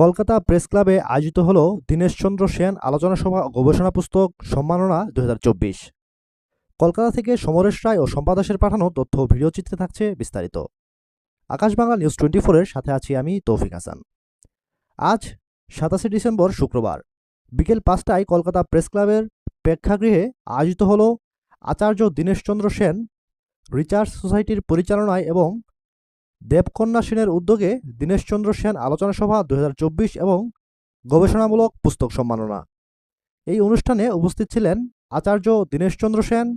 Kolkata press ক্লাবে আয়োজিত হল দীনেশচন্দ্র সেন আলোচনা সভা ও গবেষণা পুস্তক সম্মাননা 2024। কলকাতা থেকে সমরেশ রায় ও সম্পাদাসের পাঠানো তথ্য ও ভিডিও চিত্রে থাকছে বিস্তারিত। আকাশ বাংলা নিউজ 24-এর সাথে আছি আমি তৌফিক হাসান। আজ 27 ডিসেম্বর শুক্রবার বিকেল 5টায় কলকাতা প্রেস ক্লাবের প্রেক্ষাগৃহে আয়োজিত হল আচার্য দীনেশচন্দ্র সেন রিসার্চ সোসাইটির পরিচালনায় এবং দেবকন্যা সেনের উদ্যোগে দীনেশচন্দ্র সেন আলোচনা সভা 2024 এবং গবেষণামূলক পুস্তক সম্মাননা। এই অনুষ্ঠানে উপস্থিত ছিলেন আচার্য দীনেশচন্দ্র সেন,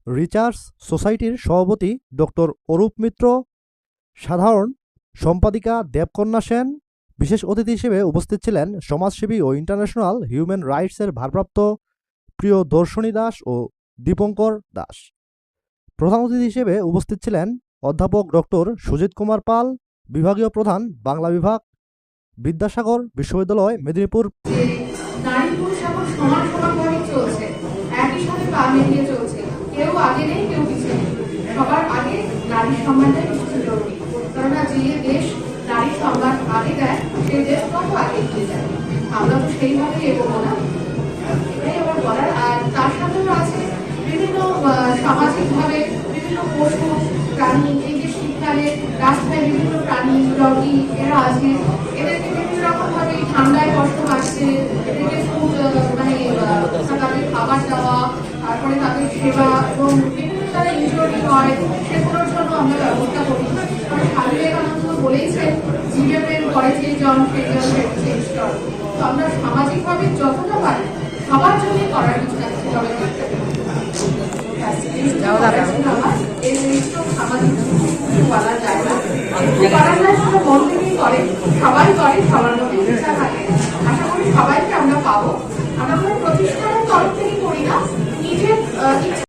রিসার্চ সোসাইটির সভাপতি ডক্টর অরূপ মিত্র, সাধারণ সম্পাদিকা দেবকন্যা সেন। বিশেষ অতিথি হিসেবে উপস্থিত ছিলেন সমাজসেবী ও ইন্টারন্যাশনাল হিউম্যান রাইটসের ভারপ্রাপ্ত প্রিয়দর্শনী দাস ও দীপঙ্কর দাস। প্রধান অতিথি হিসেবে উপস্থিত ছিলেন অধ্যাপক ডক্টর সুজিত কুমার পাল, বিভাগীয় প্রধান বাংলা বিভাগ, বিদ্যাসাগর বিশ্ববিদ্যালয়, মেদিনীপুর। নারী পুরুষ এখন সমান সমানভাবে চলছে, একই সাথে পা মিলিয়ে চলছে, কেউ আগে নেই কেউ পিছিয়ে নেই। সবার আগে নারীর সম্মানটাই বেশি জরুরি, কেননা যে দেশ নারীর সম্মান আগে দেয় সেই দেশ কত আগে এগিয়ে যায়। আমরা তো সেইভাবে এগোবো না, এটাই আমার বলার। আর তার সাথেও আছে বিভিন্ন সামাজিকভাবে বিভিন্ন পশু প্রাণী, এই যে শীতকালে রাস্তায় বিভিন্ন প্রাণী ডগি এরা আছে, এদেরকে বিভিন্ন রকম ভাবে ঠান্ডায় কষ্ট পাচ্ছে, এদেরকে ফুড তাদের খাবার দেওয়া, তারপরে তাদের সেবা এবং বিভিন্ন তারা ইনজুরি হয় সেগুলোর জন্য আমরা ব্যবস্থা করি। কারণ স্বামী বিবেকানন্দ বলেইছেন জীবের পরে যে জন সেই জন চেঞ্জ কর। তো আমরা সামাজিকভাবে যতটা পারি সবার জন্য করার কিছু না কিছু তবে সামাজিক বলা যায় না, মন থেকেই করে, সবাই করে, সবার